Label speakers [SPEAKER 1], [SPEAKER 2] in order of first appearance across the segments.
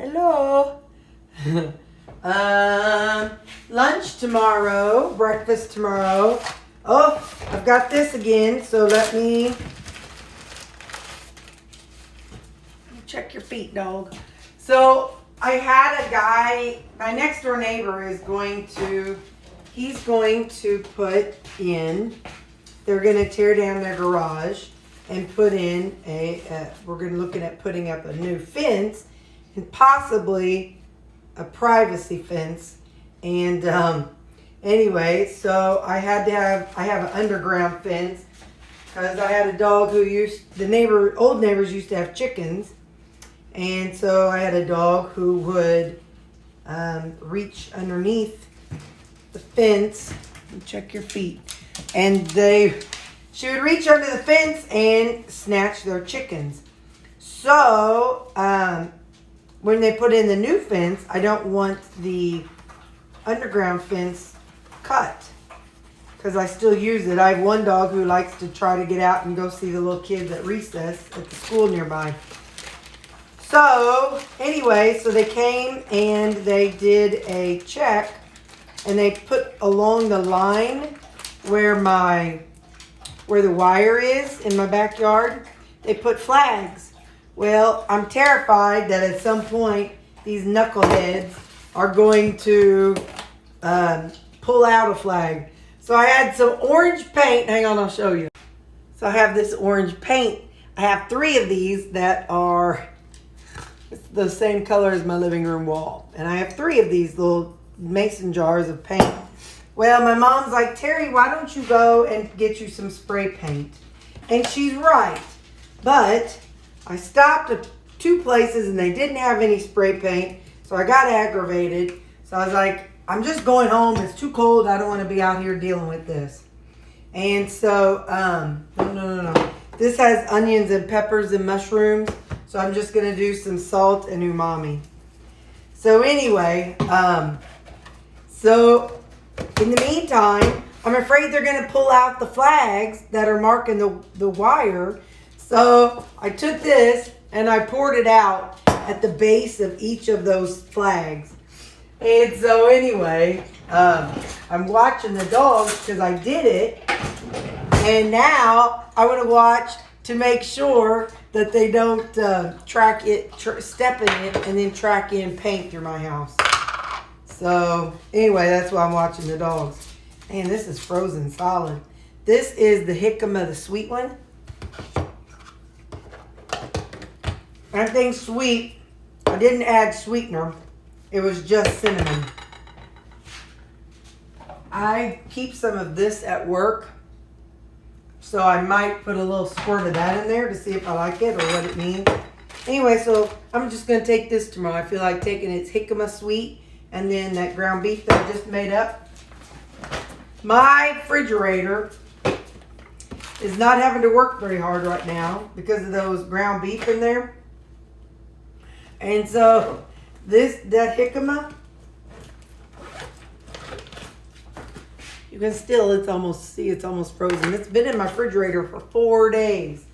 [SPEAKER 1] Hello. Lunch tomorrow, breakfast tomorrow. Oh, I've got this again, so let me check your feet, dog. So I had a guy, my next door neighbor he's going to put in, they're going to tear down their garage and put in we're going to looking at putting up a new fence and possibly a privacy fence. And anyway, so I have an underground fence because I had a dog who old neighbors used to have chickens. And so I had a dog who would reach underneath the fence and check your feet. And she would reach under the fence and snatch their chickens. So when they put in the new fence, I don't want the underground fence cut because I still use it. I have one dog who likes to try to get out and go see the little kids at recess at the school nearby. So anyway, so they came and they did a check and they put along the line where the wire is in my backyard, they put flags. Well, I'm terrified that at some point these knuckleheads are going to pull out a flag. So I had some orange paint. Hang on, I'll show you. So I have this orange paint. I have 3 of these that are the same color as my living room wall. And I have 3 of these little mason jars of paint. Well, my mom's like, Terry, why don't you go and get you some spray paint? And she's right. But I stopped at 2 places and they didn't have any spray paint. So I got aggravated. So I was like, I'm just going home. It's too cold. I don't want to be out here dealing with this. And so, no. This has onions and peppers and mushrooms. So I'm just going to do some salt and umami. So anyway, so in the meantime, I'm afraid they're going to pull out the flags that are marking the wire. So I took this and I poured it out at the base of each of those flags. And so anyway, I'm watching the dogs because I did it. And now I want to watch to make sure that they don't step in it and then track in paint through my house. So anyway, that's why I'm watching the dogs. Man, this is frozen solid. This is the jicama, the sweet one. That thing's sweet. I didn't add sweetener. It was just cinnamon. I keep some of this at work. So I might put a little squirt of that in there to see if I like it or what it means. Anyway, so I'm just going to take this tomorrow. I feel like taking its jicama sweet and then that ground beef that I just made up. My refrigerator is not having to work very hard right now because of those ground beef in there. And so that jicama, you can still, it's almost frozen. It's been in my refrigerator for 4 days,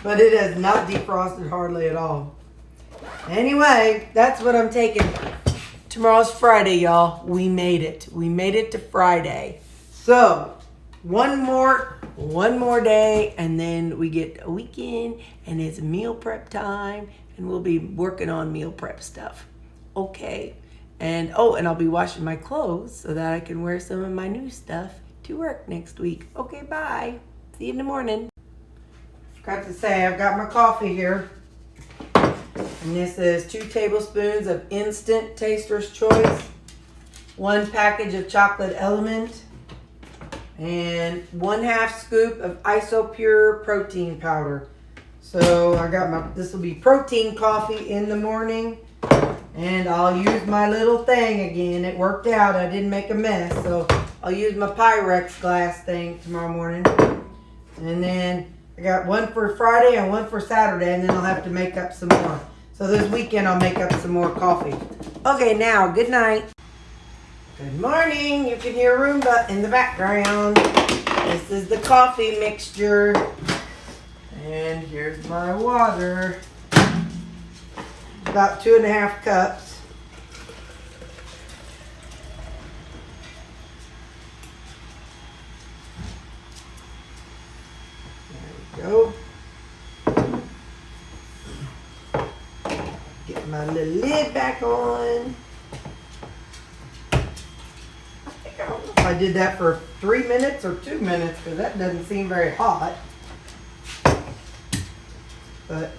[SPEAKER 1] but it has not defrosted hardly at all. Anyway, that's what I'm taking. Tomorrow's Friday, y'all. We made it. We made it to Friday. So one more day, and then we get a weekend, and it's meal prep time, and we'll be working on meal prep stuff. Okay. And I'll be washing my clothes so that I can wear some of my new stuff to work next week. Okay, bye. See you in the morning. Forgot to say, I've got my coffee here. And this is 2 tablespoons of instant Taster's Choice, 1 package of Chocolate Element, and 1/2 scoop of Isopure protein powder. So I got this will be protein coffee in the morning. And I'll use my little thing again. It worked out. I didn't make a mess. So I'll use my Pyrex glass thing tomorrow morning. And then I got 1 for Friday and 1 for Saturday. And then I'll have to make up some more. So this weekend I'll make up some more coffee. Okay, now, good night. Good morning. You can hear Roomba in the background. This is the coffee mixture. And here's my water. about 2.5 cups. There we go. Get my little lid back on. I don't know if I did that for 3 minutes or 2 minutes because that doesn't seem very hot. But,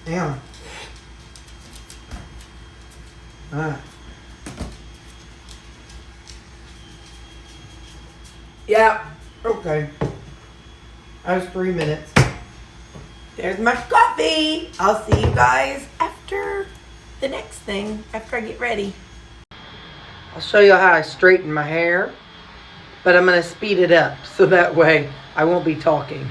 [SPEAKER 1] damn. Alright. Yeah, okay. That was 3 minutes. There's my coffee. I'll see you guys after the next thing, after I get ready. I'll show you how I straighten my hair, but I'm going to speed it up so that way I won't be talking.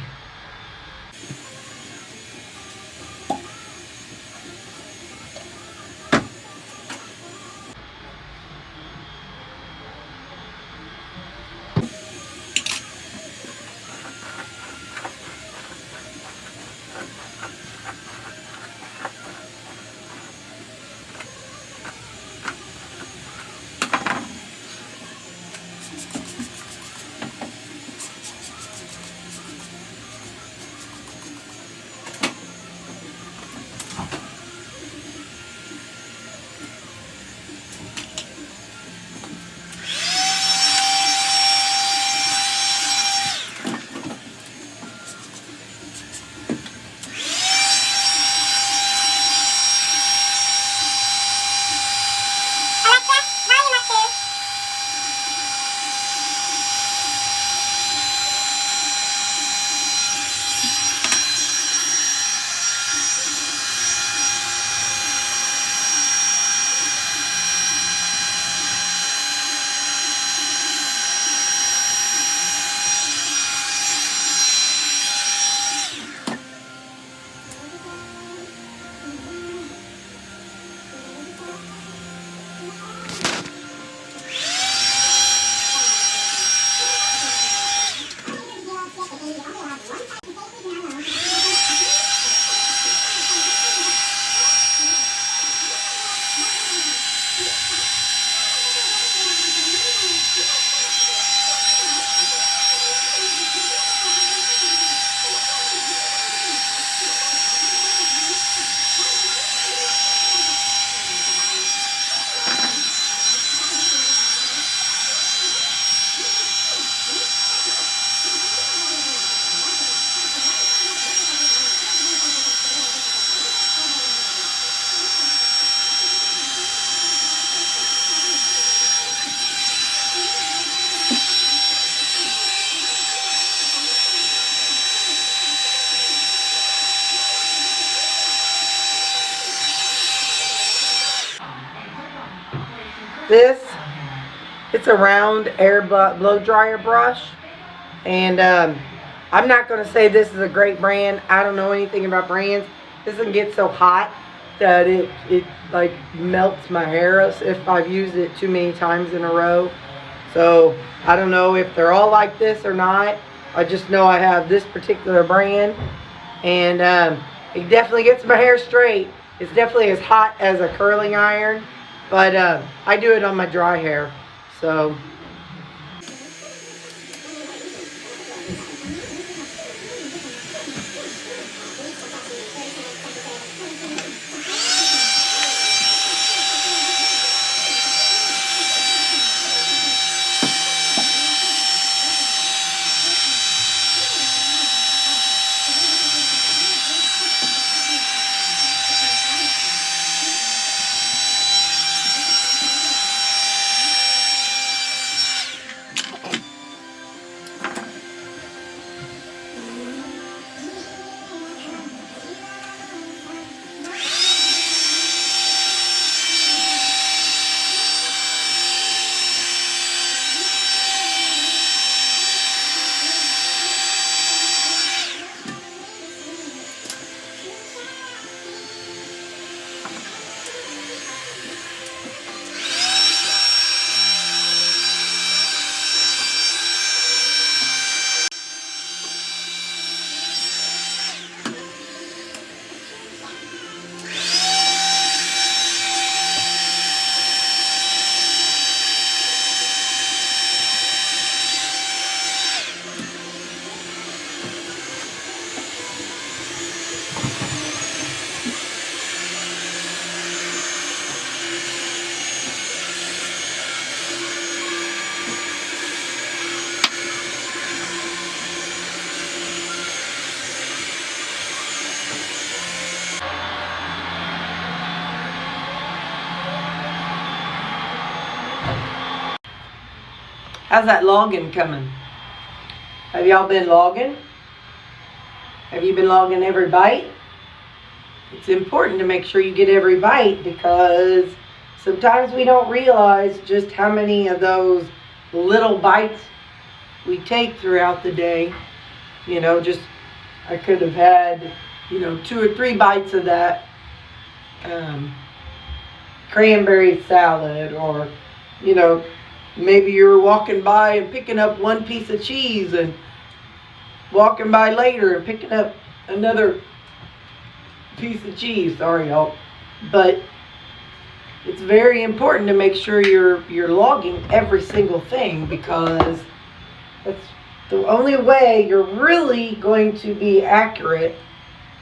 [SPEAKER 1] This, it's a round air blow dryer brush, and I'm not going to say this is a great brand. I don't know anything about brands. This doesn't get so hot that it like melts my hair if I've used it too many times in a row. So I don't know if they're all like this or not. I just know I have this particular brand, and it definitely gets my hair straight. It's definitely as hot as a curling iron. But I do it on my dry hair, so. How's that logging coming? Have y'all been logging? Have you been logging every bite? It's important to make sure you get every bite, because sometimes we don't realize just how many of those little bites we take throughout the day. You know, just, I could have had, 2 or 3 bites of that cranberry salad, or, maybe you're walking by and picking up one piece of cheese and walking by later and picking up another piece of cheese. Sorry, y'all. But it's very important to make sure you're logging every single thing, because that's the only way you're really going to be accurate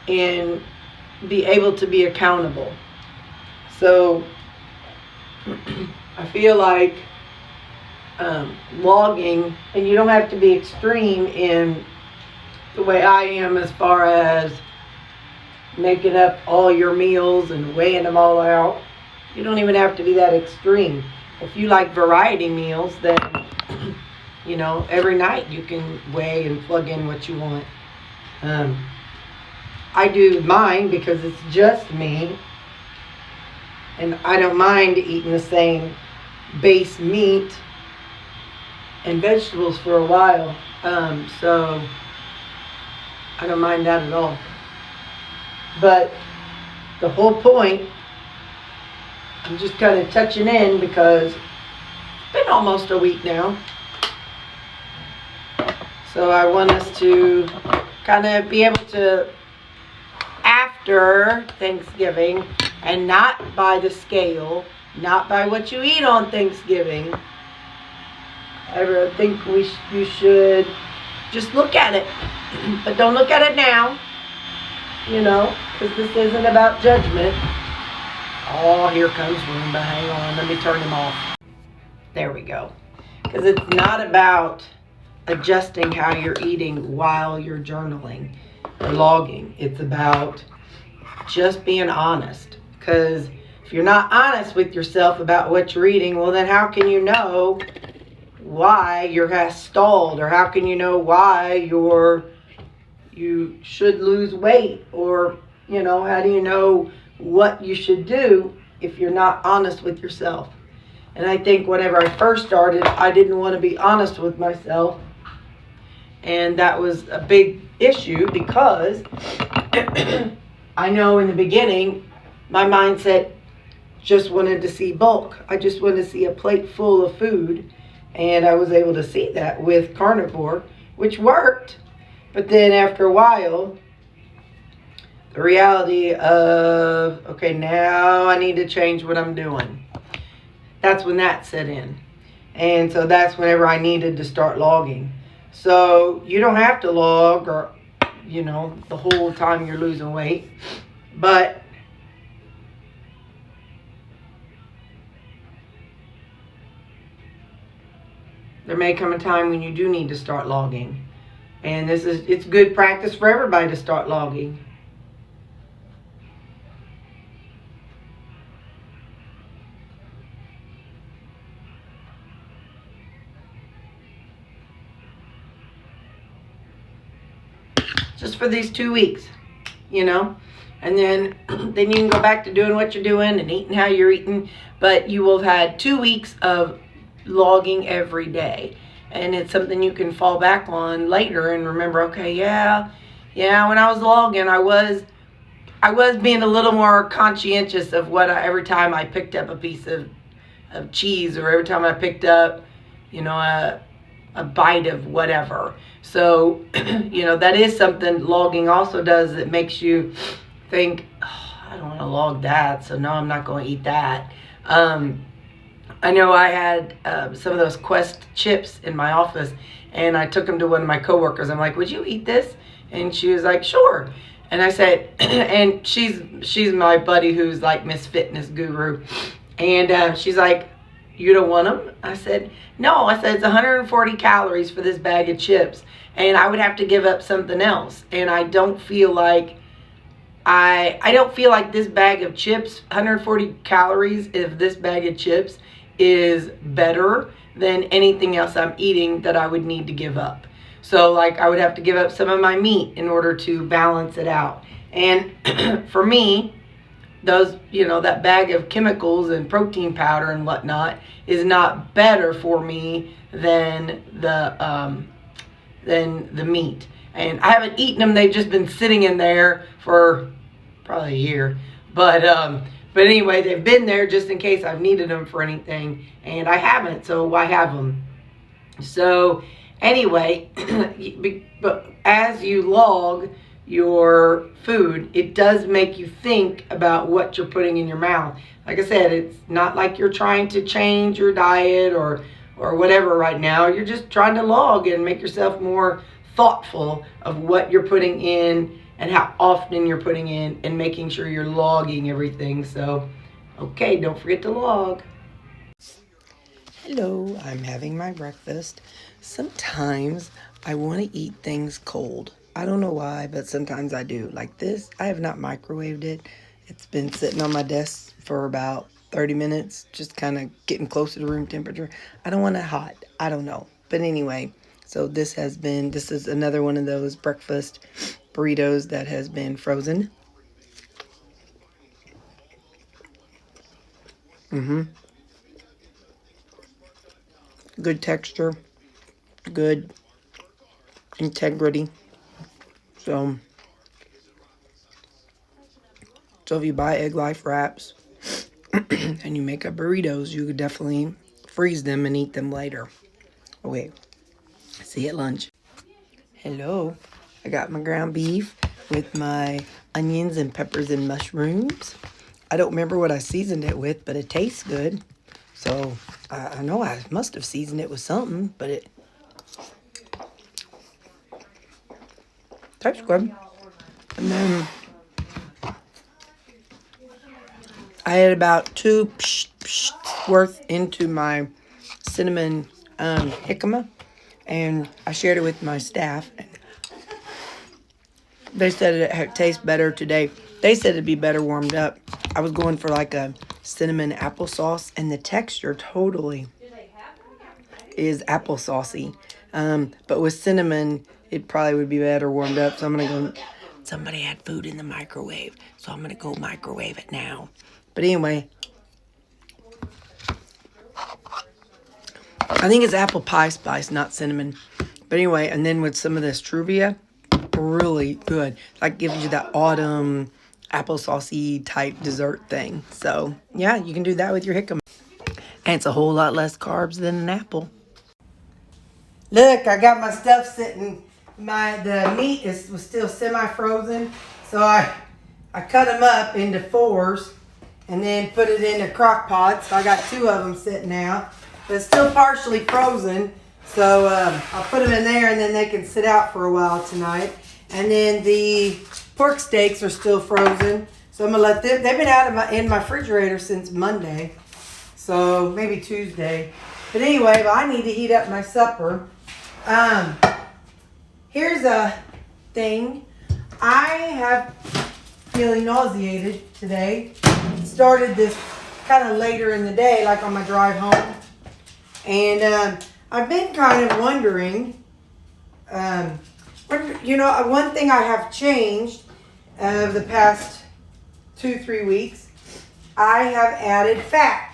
[SPEAKER 1] and be able to be accountable. So I feel like logging, and you don't have to be extreme in the way I am as far as making up all your meals and weighing them all out. You don't even have to be that extreme. If you like variety meals, then every night you can weigh and plug in what you want. I do mine because it's just me, and I don't mind eating the same base meat and vegetables for a while. So I don't mind that at all. But the whole point, I'm just kind of touching in because it's been almost a week now. So I want us to kind of be able to, after Thanksgiving, and not by the scale, not by what you eat on Thanksgiving. I think you should just look at it. But don't look at it now, because this isn't about judgment. Oh, here comes Roomba. Hang on, let me turn him off. There we go. Because it's not about adjusting how you're eating while you're journaling or logging. It's about just being honest. Because if you're not honest with yourself about what you're eating, well, then how can you know why you're stalled, or how can you know why you should lose weight, or how do you know what you should do if you're not honest with yourself? And I think whenever I first started, I didn't want to be honest with myself, and that was a big issue, because I know in the beginning my mindset just wanted to see bulk. I just wanted to see a plate full of food, and I was able to see that with carnivore, which worked. But then after a while, the reality of, okay, now I need to change what I'm doing. That's when that set in. And so that's whenever I needed to start logging. So you don't have to log, or, the whole time you're losing weight. But there may come a time when you do need to start logging. And it's good practice for everybody to start logging. Just for these 2 weeks, and then you can go back to doing what you're doing and eating how you're eating. But you will have had 2 weeks of logging every day, and it's something you can fall back on later and remember, okay, yeah, when I was logging, I was being a little more conscientious of what every time I picked up a piece of cheese, or every time I picked up a bite of whatever. So that is something logging also does. It makes you think, oh, I don't want to log that, so no, I'm not going to eat that. I know I had some of those Quest chips in my office, and I took them to one of my coworkers. I'm like, would you eat this? And she was like, sure. And I said, and she's my buddy who's like Miss Fitness Guru. And she's like, you don't want them? I said, no. I said, it's 140 calories for this bag of chips, and I would have to give up something else. And I don't feel like I don't feel like this bag of chips, 140 calories of this bag of chips, is better than anything else I'm eating that I would need to give up. So like I would have to give up some of my meat in order to balance it out. And for me, those, that bag of chemicals and protein powder and whatnot is not better for me than the meat. And I haven't eaten them. They've just been sitting in there for probably a year. But anyway, they've been there just in case I've needed them for anything. And I haven't, so why have them? So anyway, but as you log your food, it does make you think about what you're putting in your mouth. Like I said, it's not like you're trying to change your diet or whatever right now. You're just trying to log and make yourself more thoughtful of what you're putting in and how often you're putting in, and making sure you're logging everything. So, okay, don't forget to log. Hello, I'm having my breakfast. Sometimes I want to eat things cold. I don't know why, but sometimes I do. Like this, I have not microwaved it. It's been sitting on my desk for about 30 minutes, just kind of getting closer to room temperature. I don't want it hot. I don't know. But anyway, so this is another one of those breakfast burritos that has been frozen. Good texture, good integrity. So if you buy Egg Life wraps and you make up burritos, you could definitely freeze them and eat them later. Okay, see you at lunch. Hello, I got my ground beef with my onions and peppers and mushrooms. I don't remember what I seasoned it with, but it tastes good. So I know I must have seasoned it with something, but it tastes good. And then I had about 2 worth into my cinnamon jicama, and I shared it with my staff. They said it tastes better today. They said it'd be better warmed up. I was going for like a cinnamon applesauce, and the texture totally is applesaucy. But with cinnamon, it probably would be better warmed up. So I'm going to go. Somebody had food in the microwave, so I'm going to go microwave it now. But anyway, I think it's apple pie spice, not cinnamon. But anyway, and then with some of this Truvia, really good. Like gives you that autumn applesauce type dessert thing. So yeah, you can do that with your jicama. And it's a whole lot less carbs than an apple. Look, I got my stuff sitting. The meat was still semi-frozen, so I cut them up into 4s and then put it in a crock pot. So I got 2 of them sitting out, but it's still partially frozen. So I'll put them in there, and then they can sit out for a while tonight. And then the pork steaks are still frozen, so I'm gonna let them. They've been out in my refrigerator since Monday, so maybe Tuesday. But anyway, I need to heat up my supper. Here's a thing. I have feeling nauseated today. Started this kind of later in the day, like on my drive home. And I've been kind of wondering, one thing I have changed the past 2-3 weeks, I have added fat.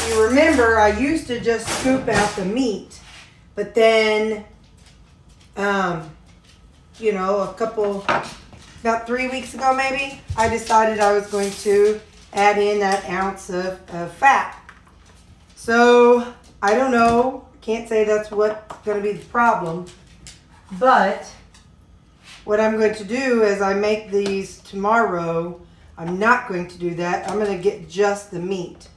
[SPEAKER 1] You remember, I used to just scoop out the meat, but then, about 3 weeks ago maybe, I decided I was going to add in that ounce of fat. So, I don't know, can't say that's what's going to be the problem, but what I'm going to do is I make these tomorrow. I'm not going to do that. I'm going to get just the meat.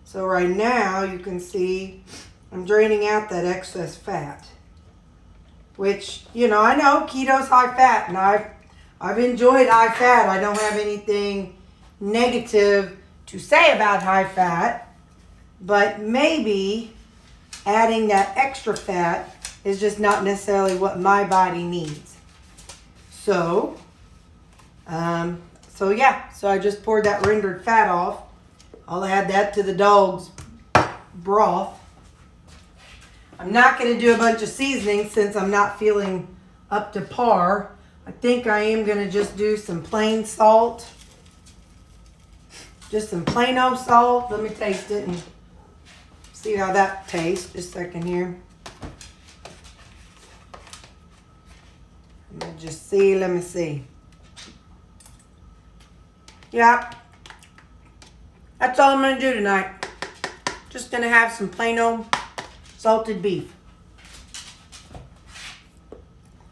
[SPEAKER 1] So right now you can see I'm draining out that excess fat, which, I know keto's high fat, and I've enjoyed high fat. I don't have anything negative to say about high fat, but maybe adding that extra fat is just not necessarily what my body needs. So I just poured that rendered fat off. I'll add that to the dog's broth. I'm not going to do a bunch of seasoning since I'm not feeling up to par. I think I am going to just do some plain salt. Just some plain old salt. Let me taste it and see how that tastes. Just a second here. Let me just see. Let me see. Yep. That's all I'm going to do tonight. Just going to have some plain old salted beef.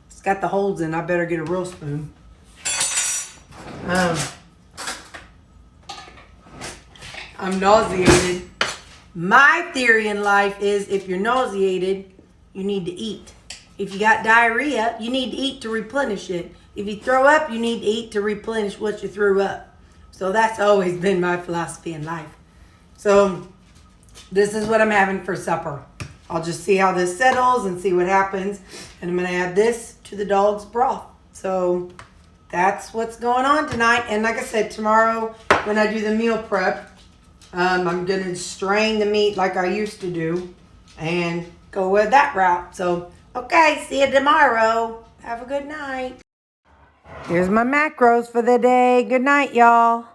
[SPEAKER 1] It's got the holes in. I better get a real spoon. I'm nauseated. My theory in life is if you're nauseated, you need to eat. If you got diarrhea, you need to eat to replenish it. If you throw up, you need to eat to replenish what you threw up. So that's always been my philosophy in life. So this is what I'm having for supper. I'll just see how this settles and see what happens. And I'm going to add this to the dog's broth. So that's what's going on tonight. And like I said, tomorrow when I do the meal prep, I'm going to strain the meat like I used to do and go with that route. So, okay, see you tomorrow. Have a good night. Here's my macros for the day. Good night, y'all.